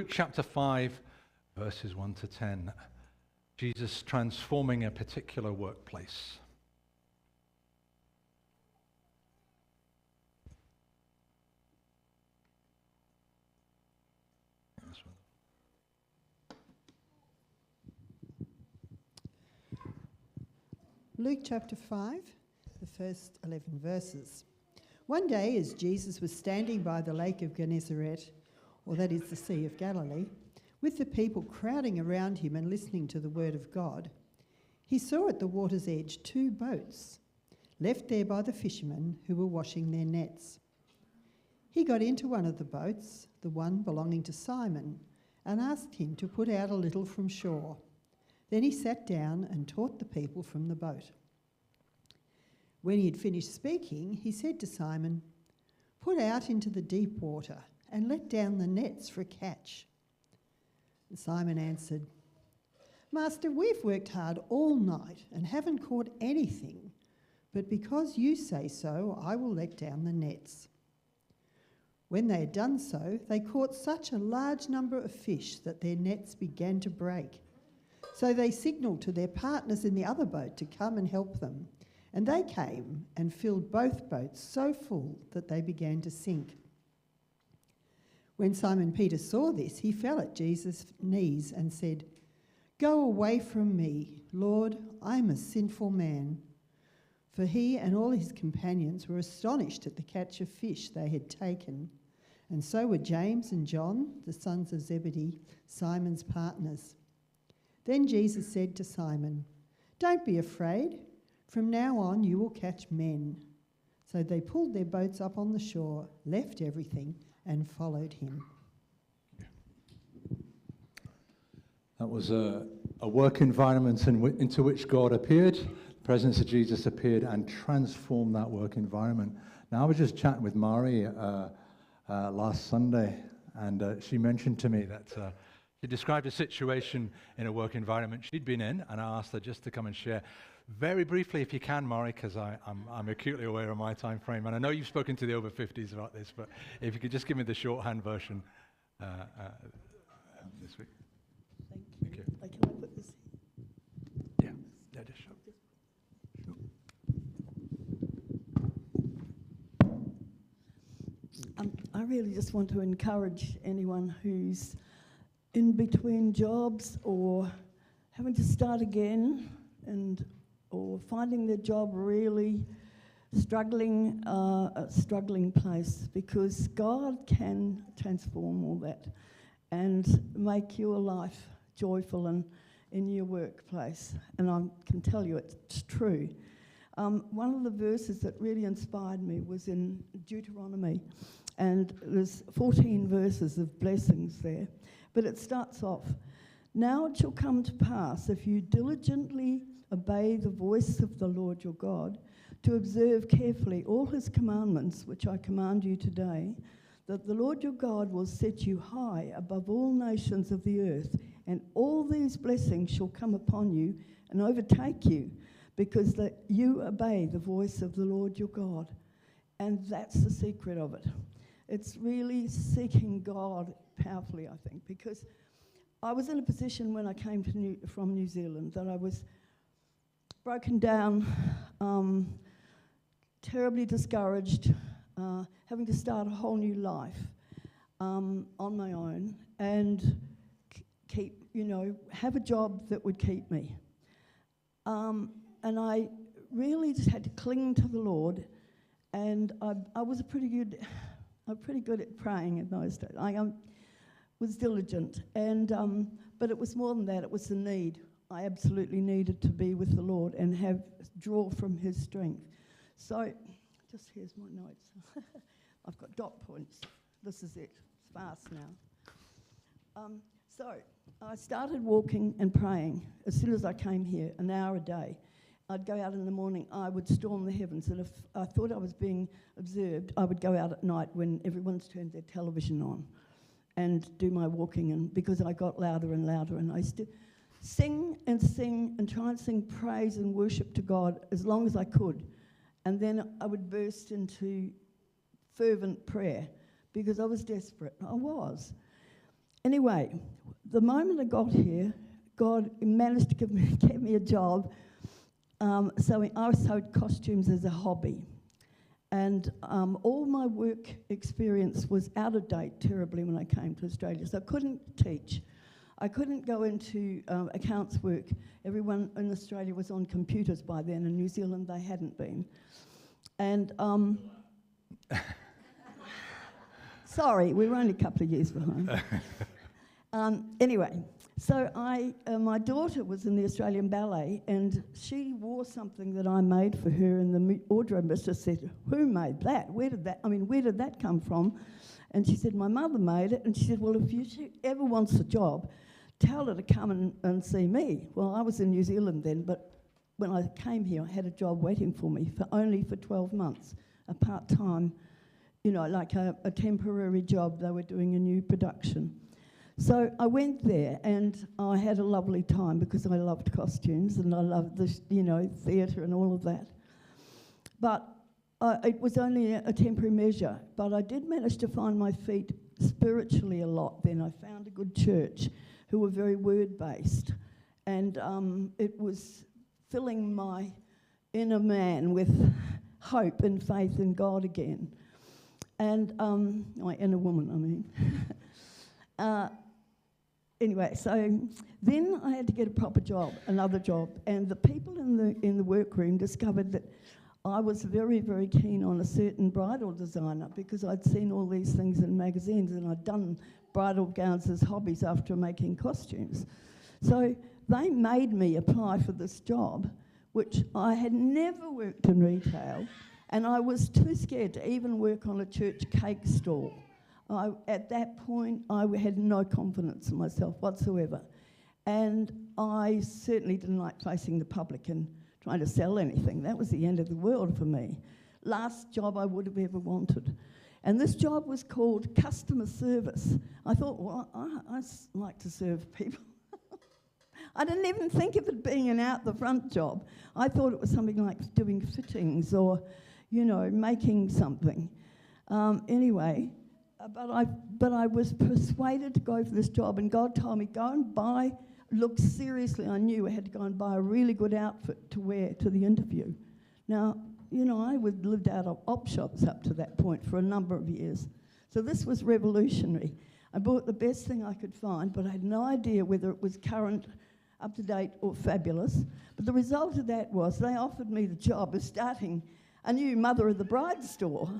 Luke chapter 5, verses 1 to 10. Jesus transforming a particular workplace. Luke chapter 5, the first 11 verses. One day, as Jesus was standing by the lake of Gennesaret, or that is the Sea of Galilee, with the people crowding around him and listening to the word of God, he saw at the water's edge 2 boats, left there by the fishermen who were washing their nets. He got into one of the boats, the one belonging to Simon, and asked him to put out a little from shore. Then he sat down and taught the people from the boat. When he had finished speaking, he said to Simon, "Put out into the deep water and let down the nets for a catch." And Simon answered, "Master, we've worked hard all night and haven't caught anything, but because you say so, I will let down the nets." When they had done so, they caught such a large number of fish that their nets began to break. So they signalled to their partners in the other boat to come and help them, and they came and filled both boats so full that they began to sink. When Simon Peter saw this, he fell at Jesus' knees and said, "Go away from me, Lord, I am a sinful man." For he and all his companions were astonished at the catch of fish they had taken, and so were James and John, the sons of Zebedee, Simon's partners. Then Jesus said to Simon, "Don't be afraid. From now on you will catch men." So they pulled their boats up on the shore, left everything, and followed him. That was a work environment into which God appeared. The presence of Jesus appeared and transformed that work environment. Now, I was just chatting with Mari last Sunday, and she mentioned to me that she described a situation in a work environment she'd been in, and I asked her just to come and share very briefly, if you can, Mari, because I'm acutely aware of my time frame, and I know you've spoken to the over 50s about this, but if you could just give me the shorthand version this week. Thank you. Okay. Can I put this Yeah, just show. Sure. I really just want to encourage anyone who's in between jobs or having to start again or finding their job really struggling, a struggling place, because God can transform all that and make your life joyful and in your workplace. And I can tell you it's true. One of the verses that really inspired me was in Deuteronomy, and there's 14 verses of blessings there. But it starts off, "Now it shall come to pass, if you diligently obey the voice of the Lord your God, to observe carefully all his commandments, which I command you today, that the Lord your God will set you high above all nations of the earth, and all these blessings shall come upon you and overtake you, because that you obey the voice of the Lord your God." And that's the secret of it. It's really seeking God powerfully, I think, because I was in a position when I came from New Zealand that I was broken down, terribly discouraged, having to start a whole new life on my own and have a job that would keep me. And I really just had to cling to the Lord, and I was pretty good at praying in those days. I was diligent, but it was more than that. It was the need. I absolutely needed to be with the Lord and draw from his strength. So, just here's my notes. I've got dot points. This is it. It's fast now. So, I started walking and praying as soon as I came here, an hour a day. I'd go out in the morning, I would storm the heavens, and if I thought I was being observed, I would go out at night when everyone's turned their television on and do my walking, and because I got louder and louder, and I used to sing and try and sing praise and worship to God as long as I could. And then I would burst into fervent prayer because I was desperate. I was. Anyway, the moment I got here, God managed to get me a job. So I sewed costumes as a hobby. And all my work experience was out of date terribly when I came to Australia. So I couldn't teach. I couldn't go into accounts work. Everyone in Australia was on computers by then. In New Zealand, they hadn't been. And sorry, we were only a couple of years behind. Anyway, so my daughter was in the Australian Ballet, and she wore something that I made for her, and the wardrobe mistress said, "Who made that? Where did that come from?" And she said, "My mother made it." And she said, "Well, if she ever wants a job, tell her to come and see me." Well, I was in New Zealand then, but when I came here, I had a job waiting for me only for 12 months, a part-time, like a temporary job. They were doing a new production. So I went there, and I had a lovely time because I loved costumes and I loved the, theatre and all of that. But it was only a temporary measure. But I did manage to find my feet spiritually a lot then. I found a good church who were very word-based, and it was filling my inner man with hope and faith in God again. And my inner woman, I mean. Anyway, so then I had to get a proper job, another job, and the people in the workroom discovered that I was very, very keen on a certain bridal designer because I'd seen all these things in magazines and I'd done bridal gowns as hobbies after making costumes. So they made me apply for this job, which I had never worked in retail, and I was too scared to even work on a church cake stall. At that point, I had no confidence in myself whatsoever. And I certainly didn't like facing the public and trying to sell anything. That was the end of the world for me. Last job I would have ever wanted. And this job was called customer service. I thought, well, I like to serve people. I didn't even think of it being an out-the-front job. I thought it was something like doing fittings or, making something. Anyway... But I was persuaded to go for this job, and God told me, go and look seriously. I knew I had to go and buy a really good outfit to wear to the interview. Now, I lived out of op shops up to that point for a number of years. So this was revolutionary. I bought the best thing I could find, but I had no idea whether it was current, up-to-date, or fabulous. But the result of that was they offered me the job of starting a new Mother of the Bride store,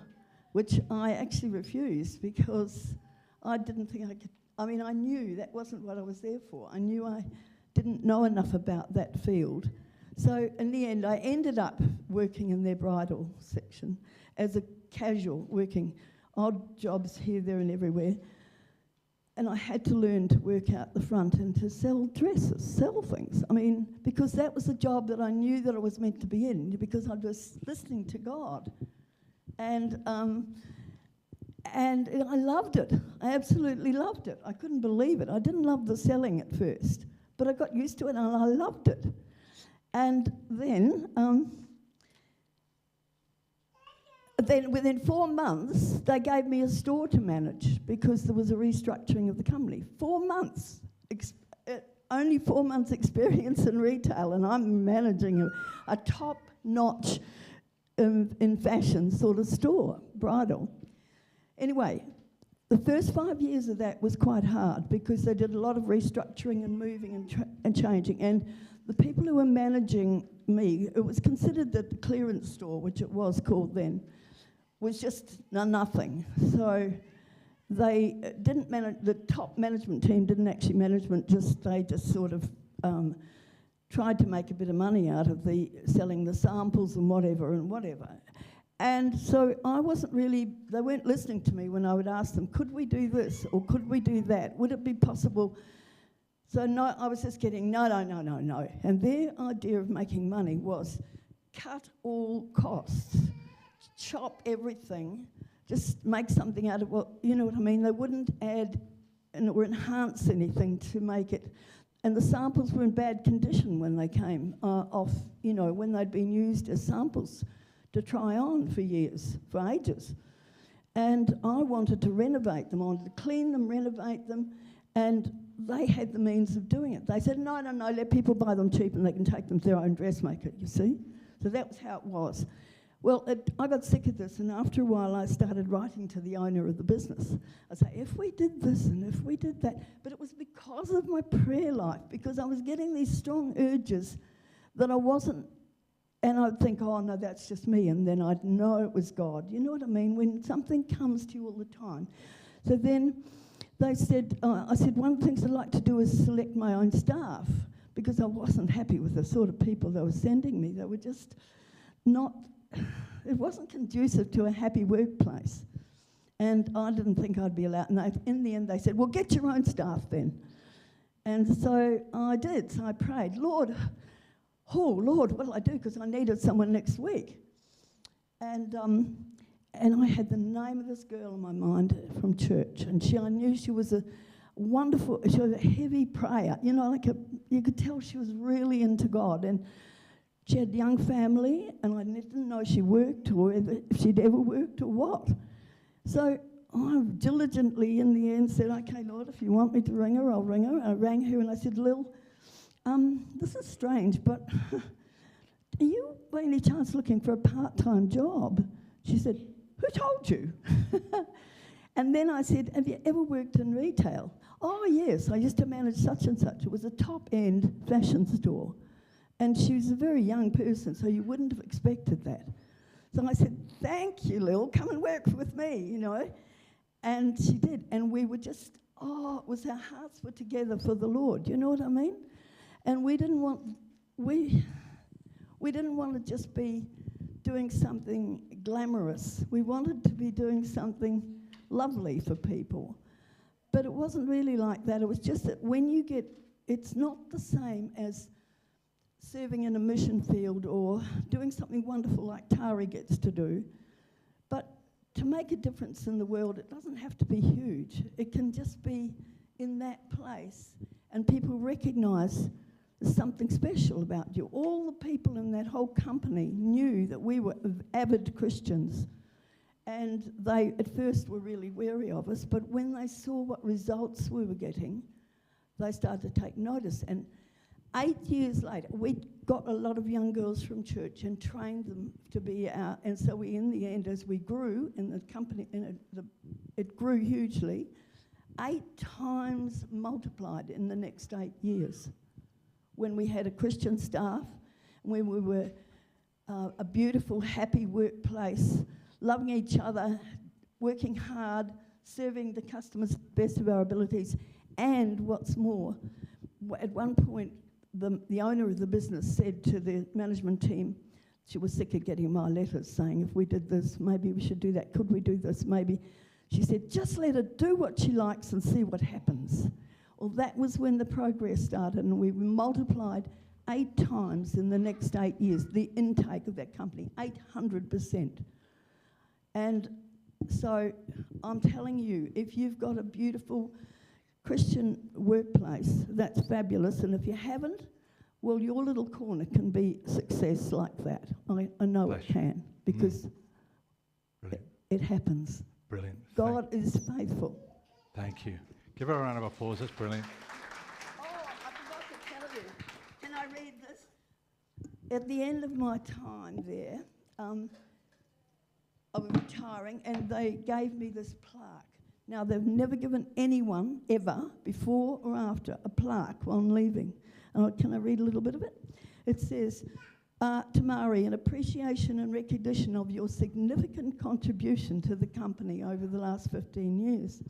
which I actually refused because I didn't think I could. I knew that wasn't what I was there for. I knew I didn't know enough about that field. So in the end, I ended up working in their bridal section as a casual, working odd jobs here, there and everywhere. And I had to learn to work out the front and to sell dresses, sell things. Because that was a job that I knew that I was meant to be in, because I was listening to God. And I loved it. I absolutely loved it. I couldn't believe it. I didn't love the selling at first, but I got used to it and I loved it. And then within 4 months, they gave me a store to manage because there was a restructuring of the company. 4 months. Only 4 months experience in retail, and I'm managing a top-notch in fashion sort of store, bridal. Anyway, the first 5 years of that was quite hard because they did a lot of restructuring and moving and changing. And the people who were managing me, it was considered that the clearance store, which it was called then, was just nothing. So they didn't manage, the top management team didn't actually they just sort of tried to make a bit of money out of selling the samples and whatever. And so they weren't listening to me when I would ask them, could we do this or could we do that? Would it be possible? So no, I was just getting no. And their idea of making money was cut all costs, chop everything, just make something out of you know what I mean? They wouldn't add or enhance anything to make it. And the samples were in bad condition when they came off, when they'd been used as samples to try on for ages. And I wanted to renovate them. I wanted to clean them, renovate them, And they had the means of doing it. They said, no, let people buy them cheap and they can take them to their own dressmaker, you see. So that was how it was. Well, I got sick of this, and after a while I started writing to the owner of the business. I'd say, if we did this and if we did that. But it was because of my prayer life, because I was getting these strong urges that I wasn't, and I'd think, oh, no, that's just me, and then I'd know it was God. You know what I mean? When something comes to you all the time. So then they said, I said, one of the things I'd like to do is select my own staff, because I wasn't happy with the sort of people they were sending me. They were just not, it wasn't conducive to a happy workplace. And I didn't think I'd be allowed. And in the end, they said, well, get your own staff then. And so I did. So I prayed, Lord, what'll I do? Because I needed someone next week. And I had the name of this girl in my mind from church. And I knew she was a wonderful, she was a heavy prayer. You know, you could tell she was really into God. And she had a young family, and I didn't know she worked or if she'd ever worked or what. So I diligently, in the end, said, okay, Lord, if you want me to ring her, I'll ring her. And I rang her and I said, Lil, this is strange, but are you by any chance looking for a part-time job? She said, who told you? And then I said, have you ever worked in retail? Oh, yes, I used to manage such and such. It was a top-end fashion store. And she was a very young person, so you wouldn't have expected that. So I said, thank you, Lil, come and work with me, you know. And she did. And we were just, it was our hearts were together for the Lord. You know what I mean? And we didn't want to just be doing something glamorous. We wanted to be doing something lovely for people. But it wasn't really like that. It was just that when you get, it's not the same as serving in a mission field or doing something wonderful like Tari gets to do. But to make a difference in the world, it doesn't have to be huge. It can just be in that place, and people recognise there's something special about you. All the people in that whole company knew that we were avid Christians, and they at first were really wary of us, but when they saw what results we were getting, they started to take notice. And 8 years later, we got a lot of young girls from church and trained them to be our, and so we, in the end, as we grew in the company, it grew hugely, 8 times multiplied in the next 8 years. When we had a Christian staff, when we were a beautiful, happy workplace, loving each other, working hard, serving the customers to the best of our abilities, and what's more, at one point, the owner of the business said to the management team, she was sick of getting my letters saying, if we did this, maybe we should do that, could we do this, maybe. She said, just let her do what she likes and see what happens. Well, that was when the progress started, and we multiplied 8 times in the next 8 years, the intake of that company, 800%. And so I'm telling you, if you've got a beautiful Christian workplace, that's fabulous. And if you haven't, well, your little corner can be success like that. I know it can, because it happens. Brilliant. God is faithful. Thank you. Give her a round of applause. That's brilliant. Oh, I forgot to tell you. Can I read this? At the end of my time there, I was retiring, and they gave me this plaque. Now, they've never given anyone, ever, before or after, a plaque while I'm leaving. Can I read a little bit of it? It says, Tamari, an appreciation and recognition of your significant contribution to the company over the last 15 years.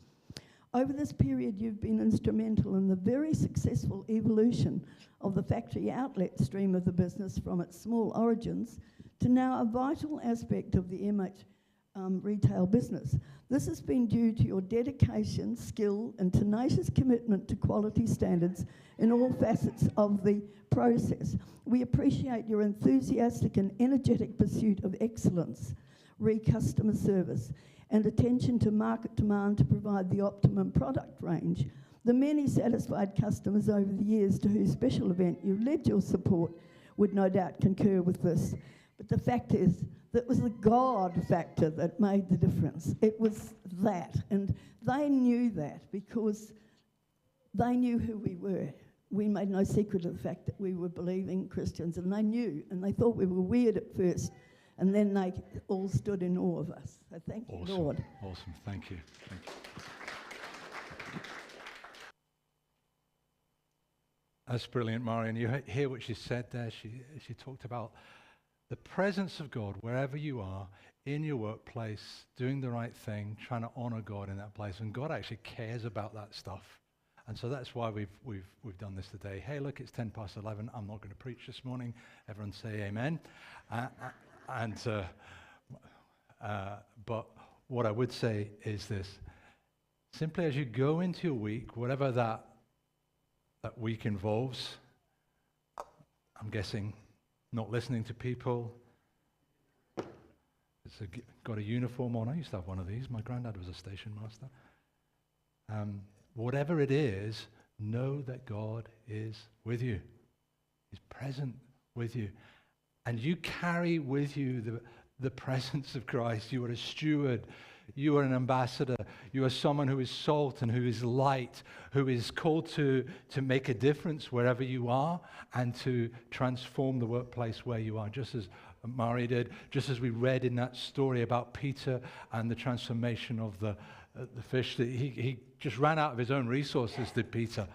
Over this period, you've been instrumental in the very successful evolution of the factory outlet stream of the business from its small origins to now a vital aspect of the MH retail business. This has been due to your dedication, skill, and tenacious commitment to quality standards in all facets of the process. We appreciate your enthusiastic and energetic pursuit of excellence, customer service, and attention to market demand to provide the optimum product range. The many satisfied customers over the years to whose special event you've led your support would no doubt concur with this. But the fact is, that was the God factor that made the difference. It was that, and they knew that because they knew who we were. We made no secret of the fact that we were believing Christians, and they knew, and they thought we were weird at first, and then they all stood in awe of us. So thank you, Lord. Awesome, thank you. Thank you. That's brilliant, Mari, and you hear what she said there. She talked about the presence of God wherever you are, in your workplace, doing the right thing, trying to honor God in that place, and God actually cares about that stuff. And so that's why we've done this today. Hey, look, it's 11:10. I'm not going to preach this morning. Everyone say amen. But what I would say is this. Simply as you go into your week, whatever that week involves, I'm guessing not listening to people. Got a uniform on. I used to have one of these. My granddad was a station master. Whatever it is, know that God is with you. He's present with you. And you carry with you the presence of Christ. You are a steward. You are an ambassador. You are someone who is salt and who is light, who is called to make a difference wherever you are and to transform the workplace where you are, just as Mari did, just as we read in that story about Peter and the transformation of the fish. That he just ran out of his own resources, did Peter,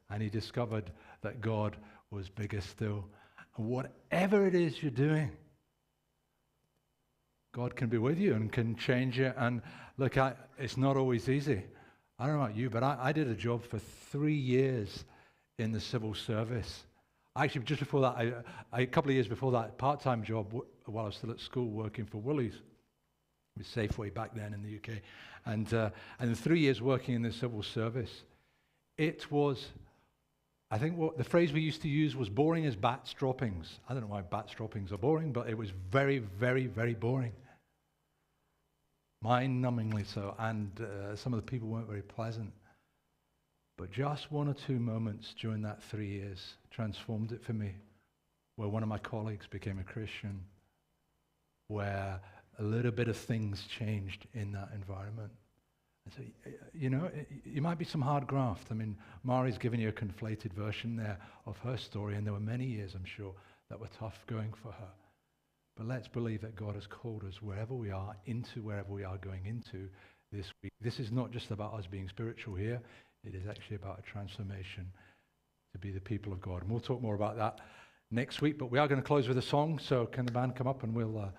and he discovered that God was bigger still. And whatever it is you're doing, God can be with you and can change it. And look, it's not always easy. I don't know about you, but I did a job for 3 years in the civil service. Actually, just before that, a couple of years before that, part-time job while I was still at school working for Woolies. It was Safeway back then in the UK. And 3 years working in the civil service. It was, I think what the phrase we used to use was boring as bats droppings. I don't know why bats droppings are boring, but it was very, very, very boring. Mind-numbingly so, and some of the people weren't very pleasant. But just 1 or 2 moments during that 3 years transformed it for me, where one of my colleagues became a Christian, where a little bit of things changed in that environment. And so, you know, it might be some hard graft. I mean, Mari's given you a conflated version there of her story, and there were many years, I'm sure, that were tough going for her. But let's believe that God has called us wherever we are, into wherever we are going into this week. This is not just about us being spiritual here. It is actually about a transformation to be the people of God. And we'll talk more about that next week. But we are going to close with a song. So can the band come up and we'll